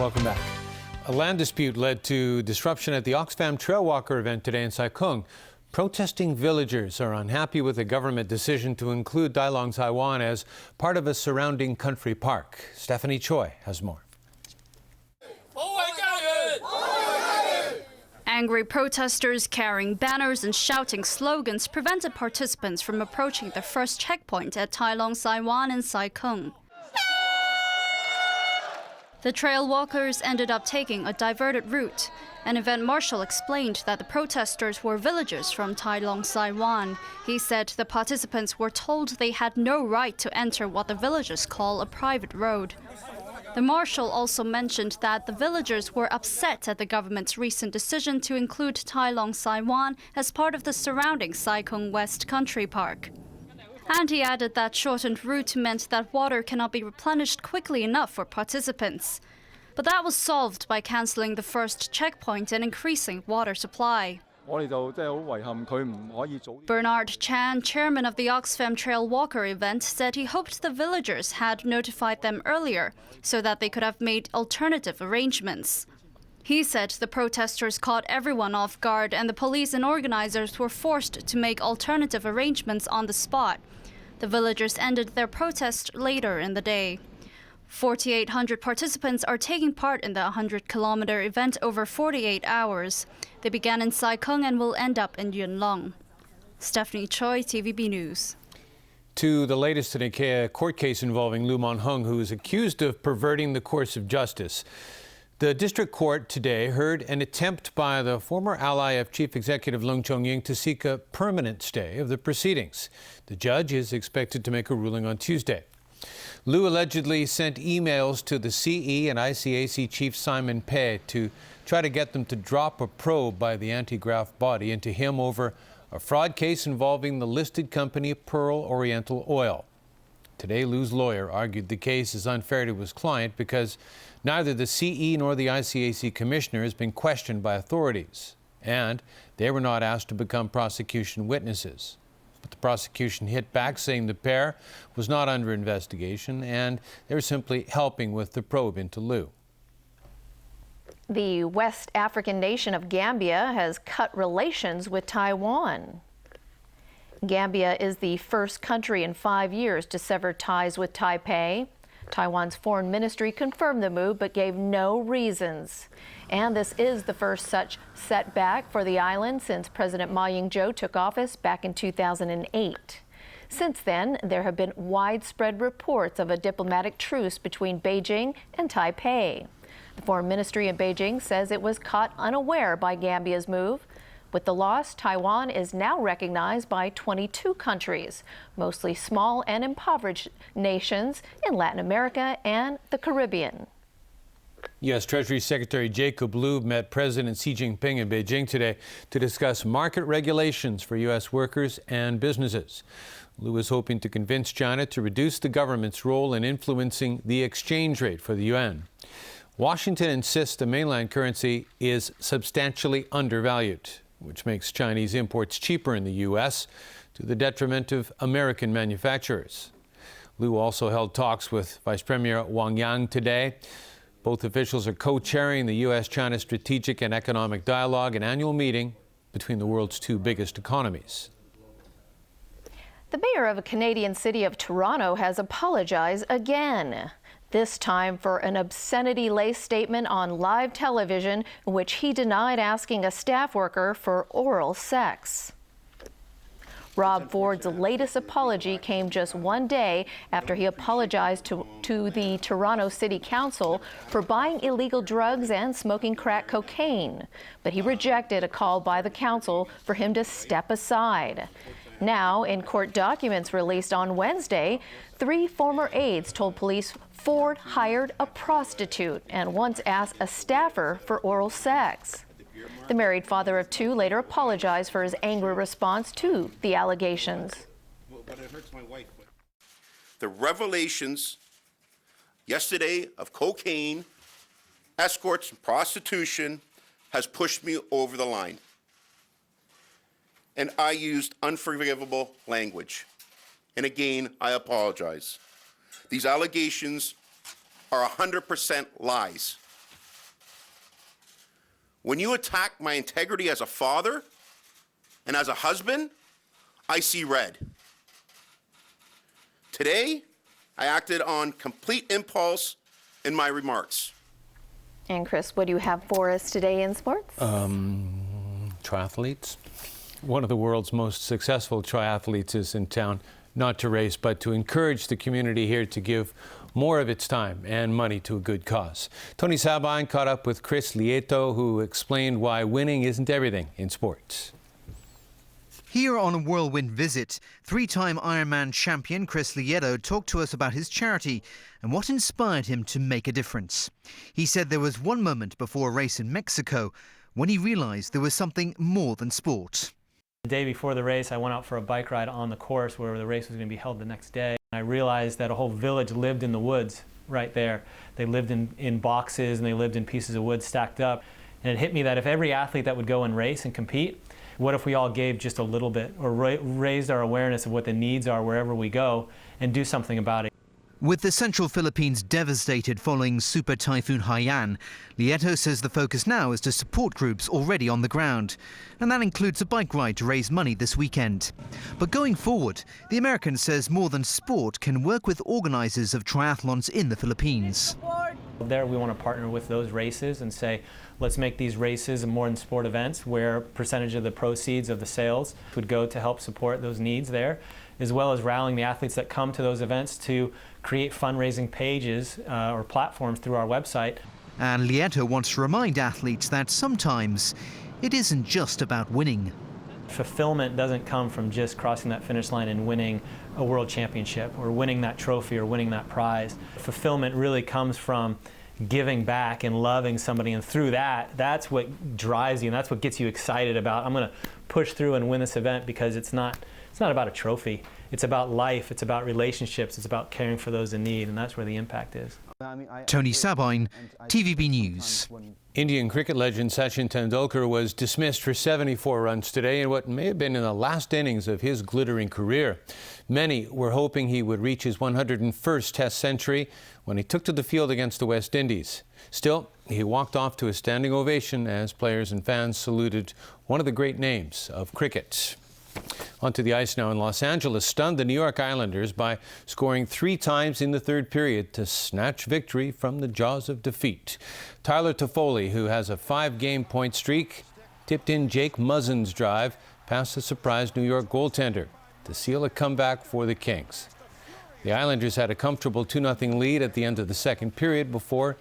welcome back. A land dispute led to disruption at the Oxfam Trail Walker event today in Sai Kung. Protesting villagers are unhappy with the government decision to include Dailong Saiwan as part of a surrounding country park. Stephanie Choi has more. Angry protesters carrying banners and shouting slogans prevented participants from approaching the first checkpoint at Dailong Saiwan in Sai Kung. The trail walkers ended up taking a diverted route. An event marshal explained that the protesters were villagers from Dailong Saiwan. He said the participants were told they had no right to enter what the villagers call a private road. The marshal also mentioned that the villagers were upset at the government's recent decision to include Dailong Saiwan as part of the surrounding Sai Kung West Country Park. And he added that shortened route meant that water cannot be replenished quickly enough for participants. But that was solved by cancelling the first checkpoint and increasing water supply. Bernard Chan, chairman of the Oxfam Trail Walker event, said he hoped the villagers had notified them earlier so that they could have made alternative arrangements. He said the protesters caught everyone off guard and the police and organizers were forced to make alternative arrangements on the spot. The villagers ended their protest later in the day. 4,800 participants are taking part in the 100-kilometer event over 48 hours. They began in Sai Kung and will end up in Yunlong. Stephanie Choi, TVB News. To the latest in a court case involving Lu Mon-hung, who is accused of perverting the course of justice. The district court today heard an attempt by the former ally of Chief Executive Leung Chong-ying to seek a permanent stay of the proceedings. The judge is expected to make a ruling on Tuesday. Lu allegedly sent emails to the CE and ICAC chief Simon Pei to try to get them to drop a probe by the anti-graft body into him over a fraud case involving the listed company Pearl Oriental Oil. Today, Lu's lawyer argued the case is unfair to his client because neither the CE nor the ICAC commissioner has been questioned by authorities, and they were not asked to become prosecution witnesses. But the prosecution hit back, saying the pair was not under investigation and they were simply helping with the probe into Lu. The West African nation of Gambia has cut relations with Taiwan. Gambia is the first country in 5 years to sever ties with Taipei. Taiwan's foreign ministry confirmed the move but gave no reasons. And this is the first such setback for the island since President Ma Ying-jeou took office back in 2008. Since then, there have been widespread reports of a diplomatic truce between Beijing and Taipei. The foreign ministry in Beijing says it was caught unaware by Gambia's move. With the loss, Taiwan is now recognized by 22 countries, mostly small and impoverished nations in Latin America and the Caribbean. U.S. Treasury Secretary Jacob Lew met President Xi Jinping in Beijing today to discuss market regulations for U.S. workers and businesses. Lew is hoping to convince China to reduce the government's role in influencing the exchange rate for the yuan. Washington insists the mainland currency is substantially undervalued, which makes Chinese imports cheaper in the U.S. to the detriment of American manufacturers. Lew also held talks with Vice Premier Wang Yang today. Both officials are co-chairing the U.S.-China Strategic and Economic Dialogue, an annual meeting between the world's two biggest economies. The mayor of a Canadian city of Toronto has apologized again. This time for an obscenity-laced statement on live television in which he denied asking a staff worker for oral sex. Rob Ford's latest apology came just one day after he apologized to the Toronto City Council for buying illegal drugs and smoking crack cocaine. But he rejected a call by the council for him to step aside. Now, in court documents released on Wednesday, 3 former aides told police Ford hired a prostitute and once asked a staffer for oral sex. The married father of 2 later apologized for his angry response to the allegations. But it hurts my wife. The revelations yesterday of cocaine, escorts, and prostitution has pushed me over the line. And I used unforgivable language. And again, I apologize. These allegations are 100% lies. When you attack my integrity as a father and as a husband, I see red. Today, I acted on complete impulse in my remarks. And Chris, what do you have for us today in sports? Triathletes. One of the world's most successful triathletes is in town, not to race, but to encourage the community here to give more of its time and money to a good cause. Tony Sabine caught up with Chris Lieto, who explained why winning isn't everything in sports. Here on a whirlwind visit, three-time Ironman champion Chris Lieto talked to us about his charity and what inspired him to make a difference. He said there was one moment before a race in Mexico when he realised there was something more than sport. The day before the race, I went out for a bike ride on the course where the race was going to be held the next day. I realized that a whole village lived in the woods right there. They lived in boxes and they lived in pieces of wood stacked up. And it hit me that if every athlete that would go and race and compete, what if we all gave just a little bit or raised our awareness of what the needs are wherever we go and do something about it? With the central Philippines devastated following Super Typhoon Haiyan, Lieto says the focus now is to support groups already on the ground. And that includes a bike ride to raise money this weekend. But going forward, the American says more than sport can work with organisers of triathlons in the Philippines. There we want to partner with those races and say, let's make these races more than sport events where a percentage of the proceeds of the sales would go to help support those needs there, as well as rallying the athletes that come to those events to create fundraising pages or platforms through our website. And Lieto wants to remind athletes that sometimes it isn't just about winning. Fulfillment doesn't come from just crossing that finish line and winning a world championship or winning that trophy or winning that prize. Fulfillment really comes from giving back and loving somebody, and through that, that's what drives you and that's what gets you excited about, I'm going to push through and win this event, because it's not about a trophy. It's about life, it's about relationships, it's about caring for those in need, and that's where the impact is. Tony Sabine, TVB News. Indian cricket legend Sachin Tendulkar was dismissed for 74 runs today in what may have been in the last innings of his glittering career. Many were hoping he would reach his 101st Test century when he took to the field against the West Indies. Still, he walked off to a standing ovation as players and fans saluted one of the great names of cricket. Onto the ice now in Los Angeles, stunned the New York Islanders by scoring 3 times in the third period to snatch victory from the jaws of defeat. Tyler Toffoli, who has a 5-game point streak, tipped in Jake Muzzin's drive past the surprise New York goaltender to seal a comeback for the Kings. The Islanders had a comfortable 2-0 lead at the end of the second period before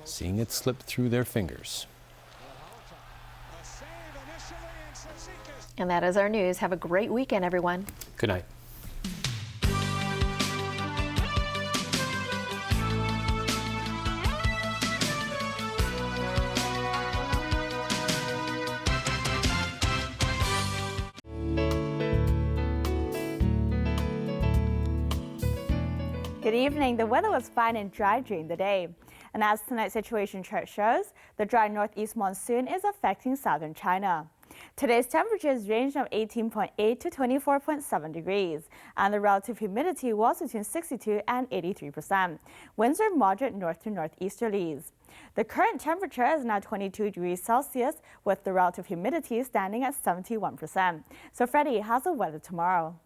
seeing it slip through their fingers. And that is our news. Have a great weekend, everyone. Good night. Good evening. The weather was fine and dry during the day. And as tonight's situation chart shows, the dry northeast monsoon is affecting southern China. Today's temperatures ranged from 18.8 to 24.7 degrees, and the relative humidity was between 62 and 83%. Winds are moderate north to northeasterlies. The current temperature is now 22 degrees Celsius, with the relative humidity standing at 71%. So Freddie, how's the weather tomorrow?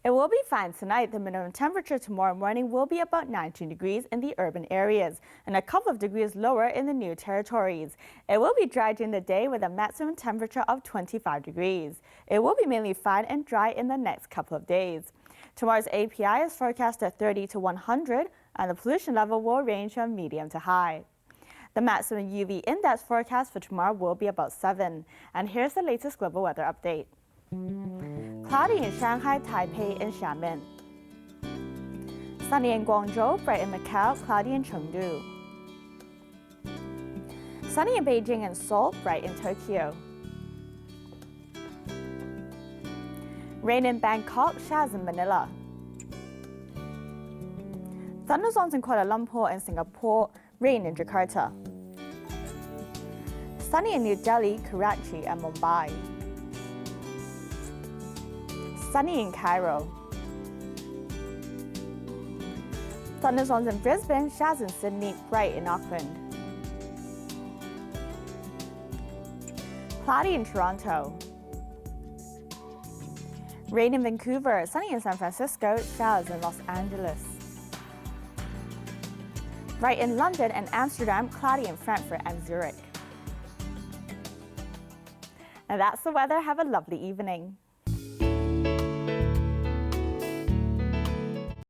It will be fine tonight. The minimum temperature tomorrow morning will be about 19 degrees in the urban areas and a couple of degrees lower in the new territories. It will be dry during the day with a maximum temperature of 25 degrees. It will be mainly fine and dry in the next couple of days. Tomorrow's API is forecast at 30 to 100, and the pollution level will range from medium to high. The maximum UV index forecast for tomorrow will be about 7. And here's the latest global weather update. Cloudy in Shanghai, Taipei, and Xiamen. Sunny in Guangzhou, bright in Macau, cloudy in Chengdu. Sunny in Beijing and Seoul, bright in Tokyo. Rain in Bangkok, showers in Manila. Thunderstorms in Kuala Lumpur and Singapore, rain in Jakarta. Sunny in New Delhi, Karachi, and Mumbai. sunny in Cairo. Thunderstorms in Brisbane, showers in Sydney, bright in Auckland. Cloudy in Toronto. Rain in Vancouver, sunny in San Francisco, showers in Los Angeles. Bright in London and Amsterdam, cloudy in Frankfurt and Zurich. And that's the weather. Have a lovely evening.